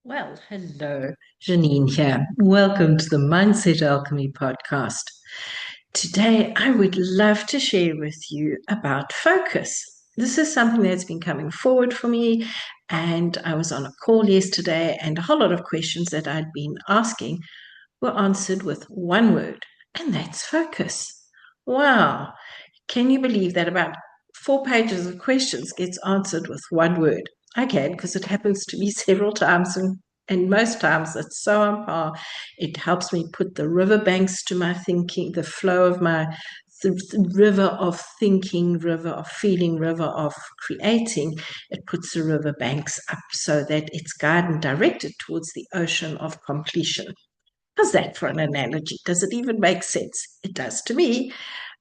Well, hello, Janine here. Welcome to the Mindset Alchemy Podcast. Today, I would love to share with you about focus. This is something that's been coming forward for me, and I was on a call yesterday, and a whole lot of questions that I'd been asking were answered with one word, and that's focus. Wow, can you believe that about 4 pages of questions gets answered with one word? I can, because it happens to me several times, and most times it's so on par. It helps me put the riverbanks to my thinking, the flow of my river of thinking, river of feeling, river of creating. It puts the riverbanks up so that it's guided and directed towards the ocean of completion. How's that for an analogy? Does it even make sense? It does to me.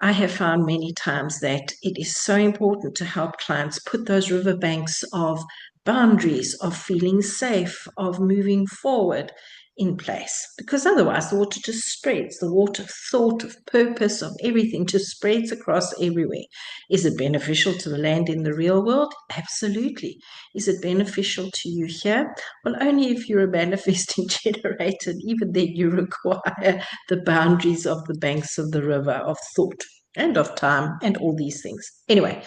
I have found many times that it is so important to help clients put those riverbanks of boundaries, of feeling safe, of moving forward in place, because otherwise the water just spreads. The water of thought, of purpose, of everything just spreads across everywhere. Is it beneficial to the land in the real world? Absolutely. Is it beneficial to you here? Well, only if you're a manifesting generator. Even then, you require the boundaries of the banks of the river of thought and of time and all these things. Anyway,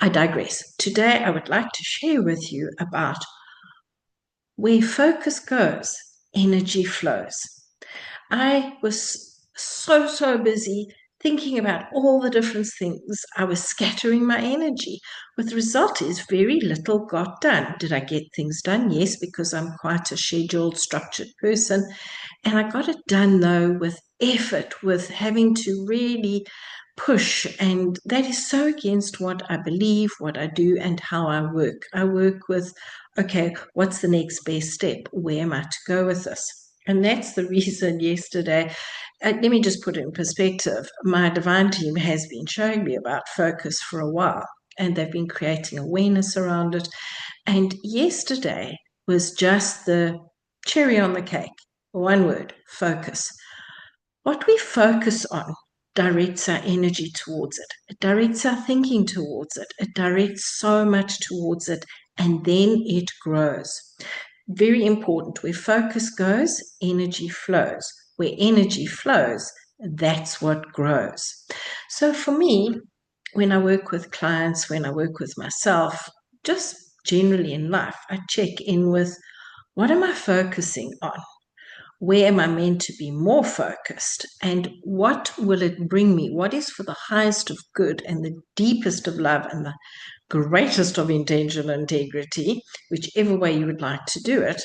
I digress. Today, I would like to share with you about where focus goes, energy flows. I was so busy thinking about all the different things. I was scattering my energy. With the result is very little got done. Did I get things done? Yes, because I'm quite a scheduled, structured person. And I got it done, though, with effort, with having to really push. And that is so against what I believe, what I do, and how I work. I work with, okay, what's the next best step? Where am I to go with this? And that's the reason yesterday, let me just put it in perspective. My divine team has been showing me about focus for a while, and they've been creating awareness around it. And yesterday was just the cherry on the cake. One word, focus. What we focus on directs our energy towards it. It directs our thinking towards it. It directs so much towards it, and then it grows. Very important. Where focus goes, energy flows. Where energy flows, that's what grows. So for me, when I work with clients, when I work with myself, just generally in life, I check in with what am I focusing on? Where am I meant to be more focused? And what will it bring me? What is for the highest of good and the deepest of love and the greatest of intentional integrity, whichever way you would like to do it?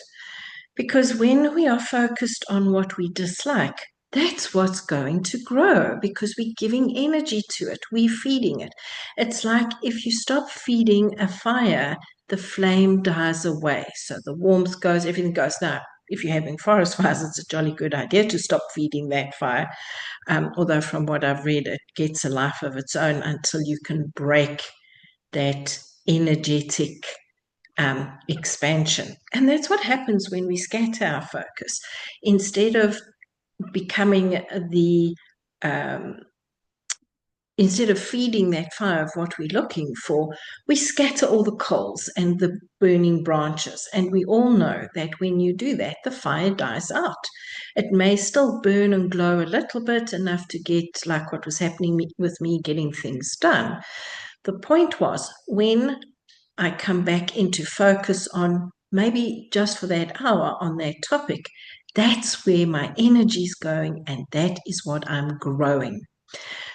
Because when we are focused on what we dislike, that's what's going to grow because we're giving energy to it. We're feeding it. It's like if you stop feeding a fire, the flame dies away. So the warmth goes, everything goes. Now, if you're having forest fires, it's a jolly good idea to stop feeding that fire. Although from what I've read, it gets a life of its own until you can break that energetic expansion. And that's what happens when we scatter our focus. Instead of becoming the instead of feeding that fire of what we're looking for, we scatter all the coals and the burning branches. And we all know that when you do that, the fire dies out. It may still burn and glow a little bit, enough to get like what was happening with me getting things done. The point was when I come back into focus on maybe just for that hour on that topic, that's where my energy is going, and that is what I'm growing.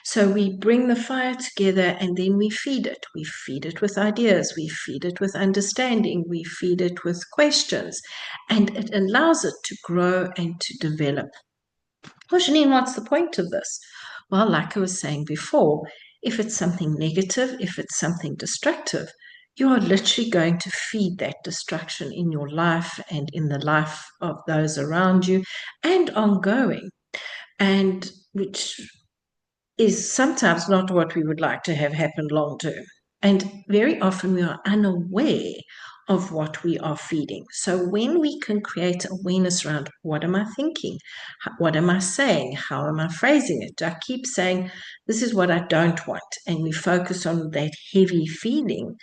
So we bring the fire together and then we feed it. We feed it with ideas, we feed it with understanding, we feed it with questions, and it allows it to grow and to develop. Well, Janine, what's the point of this? Well, like I was saying before, if it's something negative, if it's something destructive, you are literally going to feed that destruction in your life and in the life of those around you and ongoing, and which is sometimes not what we would like to have happen long term. And very often we are unaware of what we are feeding. So when we can create awareness around what am I thinking? What am I saying? How am I phrasing it? Do I keep saying, this is what I don't want? And we focus on that heavy feeling.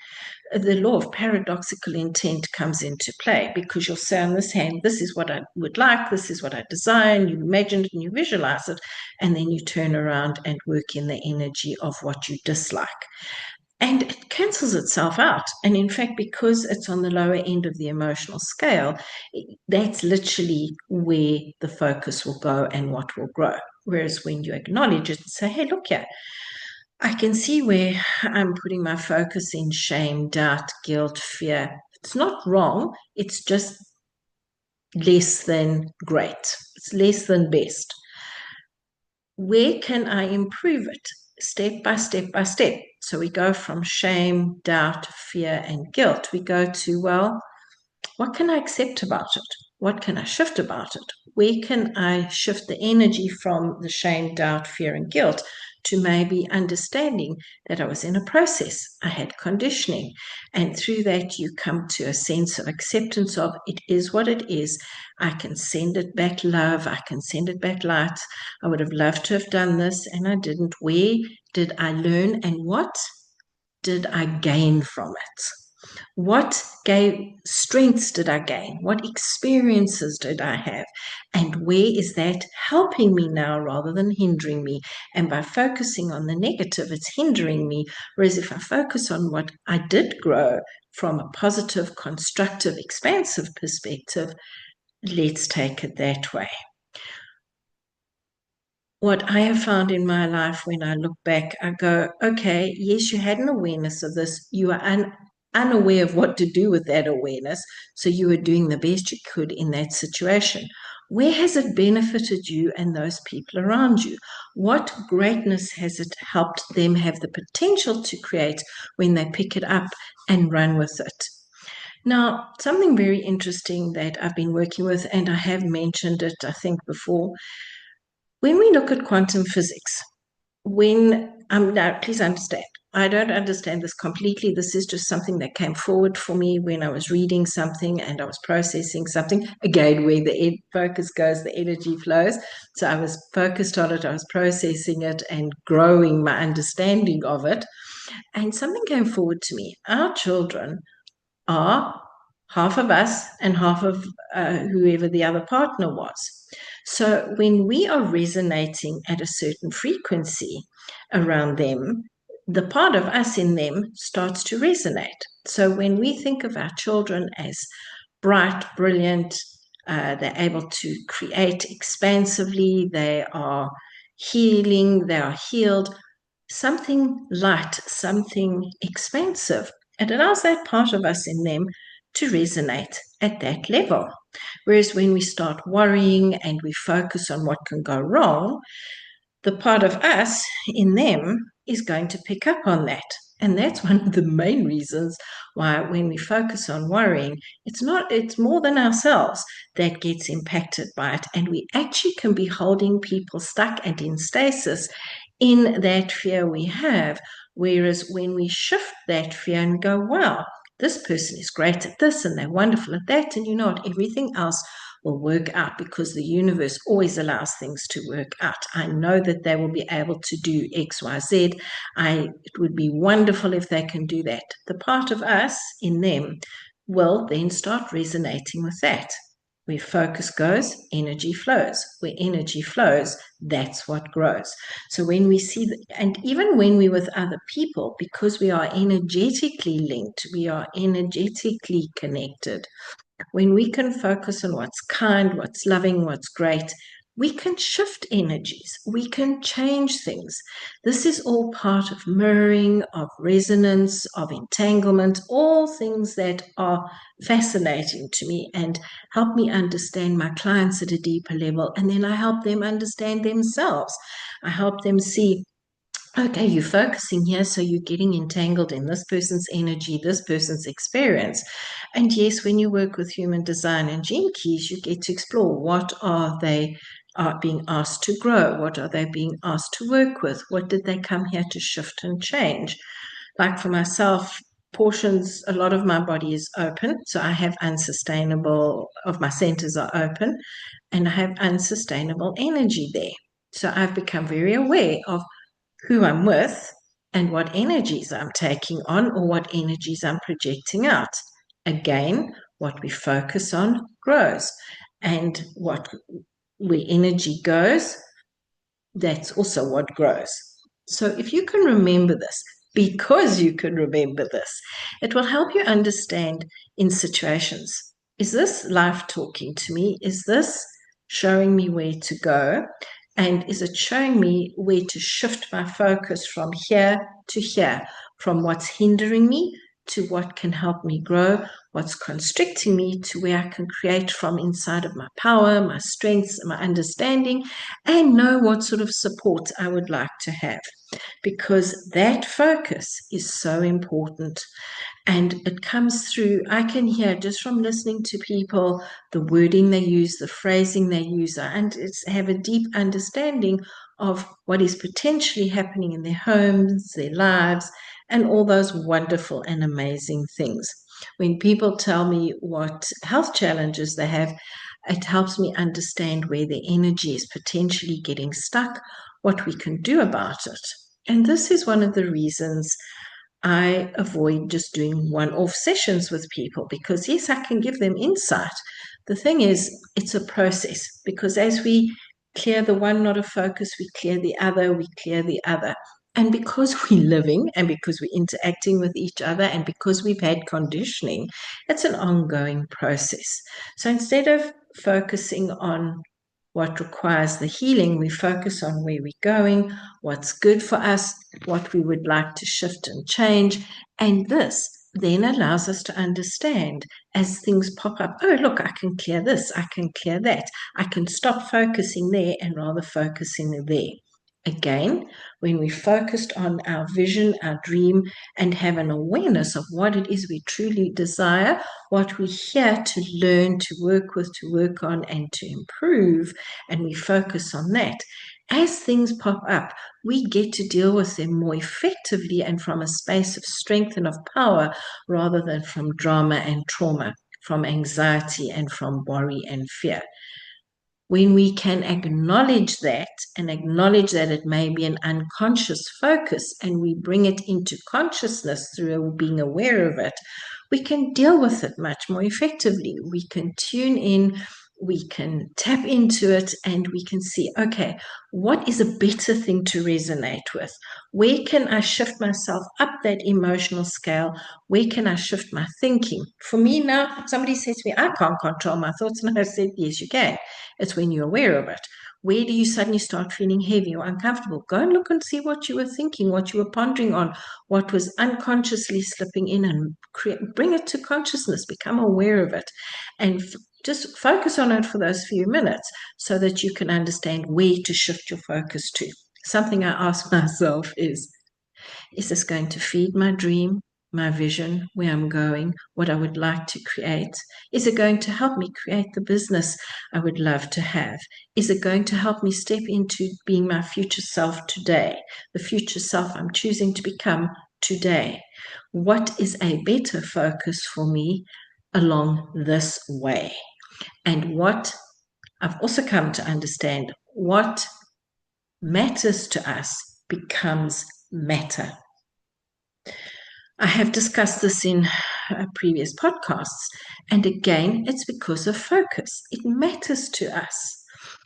the law of paradoxical intent comes into play, because you'll say on this hand, this is what I would like, this is what I desire, and you imagine it and you visualize it, and then you turn around and work in the energy of what you dislike. And it cancels itself out. And in fact, because it's on the lower end of the emotional scale, that's literally where the focus will go and what will grow. Whereas when you acknowledge it and say, hey, look here, I can see where I'm putting my focus in shame, doubt, guilt, fear. It's not wrong. It's just less than great. It's less than best. Where can I improve it? Step by step by step. So we go from shame, doubt, fear, and guilt. We go to, well, what can I accept about it? What can I shift about it? Where can I shift the energy from the shame, doubt, fear, and guilt to maybe understanding that I was in a process, I had conditioning, and through that you come to a sense of acceptance of it is what it is. I can send it back love, I can send it back light. I would have loved to have done this and I didn't. Where did I learn and what did I gain from it? What strengths did I gain? What experiences did I have? And where is that helping me now rather than hindering me? And by focusing on the negative, it's hindering me. Whereas if I focus on what I did grow from a positive, constructive, expansive perspective, let's take it that way. What I have found in my life when I look back, I go, okay, yes, you had an awareness of this. You are unaware of what to do with that awareness. So you were doing the best you could in that situation. Where has it benefited you and those people around you? What greatness has it helped them have the potential to create when they pick it up and run with it? Now, something very interesting that I've been working with, and I have mentioned it, I think, before. When we look at quantum physics, now please understand, I don't understand this completely. This is just something that came forward for me when I was reading something and I was processing something. Again, where the focus goes, the energy flows. So I was focused on it, I was processing it and growing my understanding of it. And something came forward to me. Our children are half of us and half of whoever the other partner was. So when we are resonating at a certain frequency around them, the part of us in them starts to resonate. So when we think of our children as bright, brilliant, they're able to create expansively, they are healing, they are healed, something light, something expansive. It allows that part of us in them to resonate at that level. Whereas when we start worrying and we focus on what can go wrong, the part of us in them is going to pick up on that. And that's one of the main reasons why when we focus on worrying, it's more than ourselves that gets impacted by it. And we actually can be holding people stuck and in stasis in that fear we have. Whereas when we shift that fear and go, wow, this person is great at this and they're wonderful at that, and you know what, everything else will work out because the universe always allows things to work out. I know that they will be able to do X, Y, Z. It would be wonderful if they can do that. The part of us in them will then start resonating with that. Where focus goes, energy flows. Where energy flows, that's what grows. So when we see, and even when we're with other people, because we are energetically linked, we are energetically connected, when we can focus on what's kind, what's loving, what's great, we can shift energies, we can change things. This is all part of mirroring, of resonance, of entanglement, all things that are fascinating to me and help me understand my clients at a deeper level. And then I help them understand themselves. I help them see, okay, you're focusing here, so you're getting entangled in this person's energy, this person's experience. And yes, when you work with human design and gene keys, you get to explore what are they being asked to grow? What are they being asked to work with? What did they come here to shift and change? Like for myself, a lot of my body is open. So I have of my centers are open and I have unsustainable energy there. So I've become very aware of who I'm with and what energies I'm taking on or what energies I'm projecting out. Again, what we focus on grows, and where energy goes, that's also what grows. So if you can remember this, because you can remember this, it will help you understand in situations. Is this life talking to me? Is this showing me where to go? And is it showing me where to shift my focus from here to here, from what's hindering me to what can help me grow, what's constricting me to where I can create from inside of my power, my strengths, my understanding, and know what sort of support I would like to have, because that focus is so important. And it comes through, I can hear just from listening to people, the wording they use, the phrasing they use, and have a deep understanding of what is potentially happening in their homes, their lives, and all those wonderful and amazing things. When people tell me what health challenges they have, it helps me understand where their energy is potentially getting stuck, what we can do about it. And this is one of the reasons I avoid just doing one-off sessions with people, because yes, I can give them insight. The thing is, it's a process, because as we clear the one knot of focus, we clear the other, we clear the other. And because we're living and because we're interacting with each other and because we've had conditioning, it's an ongoing process. So instead of focusing on what requires the healing, we focus on where we're going, what's good for us, what we would like to shift and change. And this then allows us to understand as things pop up, oh, look, I can clear this, I can clear that. I can stop focusing there and rather focusing there. Again, when we focused on our vision, our dream, and have an awareness of what it is we truly desire, what we're here to learn, to work with, to work on, and to improve, and we focus on that, as things pop up, we get to deal with them more effectively and from a space of strength and of power rather than from drama and trauma, from anxiety and from worry and fear. When we can acknowledge that and acknowledge that it may be an unconscious focus and we bring it into consciousness through being aware of it, we can deal with it much more effectively. We can tune in, we can tap into it, and we can see, okay, what is a better thing to resonate with? Where can I shift myself up that emotional scale? Where can I shift my thinking? For me now, somebody says to me, I can't control my thoughts. And I said, yes, you can. It's when you're aware of it. Where do you suddenly start feeling heavy or uncomfortable? Go and look and see what you were thinking, what you were pondering on, what was unconsciously slipping in, and bring it to consciousness, become aware of it, and just focus on it for those few minutes so that you can understand where to shift your focus to. Something I ask myself is this going to feed my dream, my vision, where I'm going, what I would like to create? Is it going to help me create the business I would love to have? Is it going to help me step into being my future self today, the future self I'm choosing to become today? What is a better focus for me along this way? And what I've also come to understand, what matters to us becomes matter. I have discussed this in previous podcasts, and again, it's because of focus. It matters to us.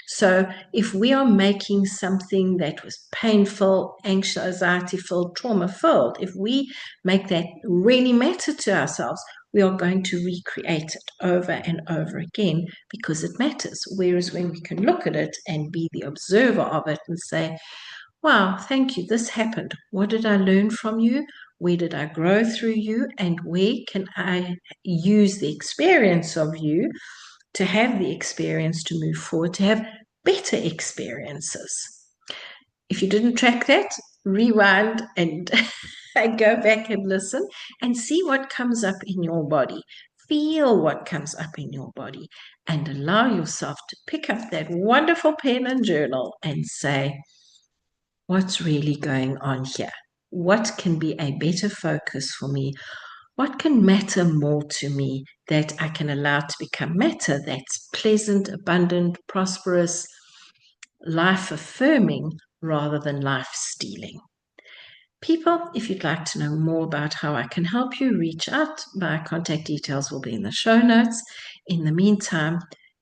So if we are making something that was painful, anxiety-filled, trauma-filled, if we make that really matter to ourselves, we are going to recreate it over and over again because it matters. Whereas when we can look at it and be the observer of it and say, wow, thank you, this happened. What did I learn from you? Where did I grow through you? And where can I use the experience of you to have the experience to move forward, to have better experiences? If you didn't track that, rewind and go back and listen and see what comes up in your body. Feel what comes up in your body and allow yourself to pick up that wonderful pen and journal and say, what's really going on here? What can be a better focus for me? What can matter more to me that I can allow to become matter that's pleasant, abundant, prosperous, life affirming rather than life stealing? People, if you'd like to know more about how I can help you, reach out. My contact details will be in the show notes. In the meantime,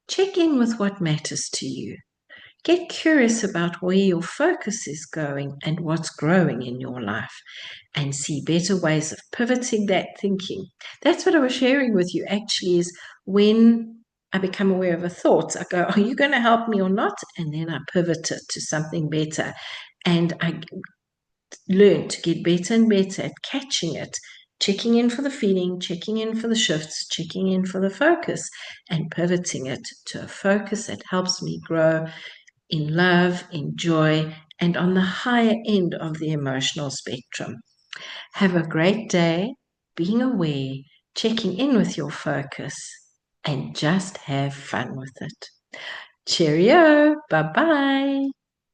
check in with what matters to you. Get curious about where your focus is going and what's growing in your life, and see better ways of pivoting that thinking. That's what I was sharing with you actually, is when I become aware of a thought, I go, are you going to help me or not? And then I pivot it to something better. And I learn to get better and better at catching it, checking in for the feeling, checking in for the shifts, checking in for the focus, and pivoting it to a focus that helps me grow in love, in joy, and on the higher end of the emotional spectrum. Have a great day, being aware, checking in with your focus, and just have fun with it. Cheerio. Bye-bye.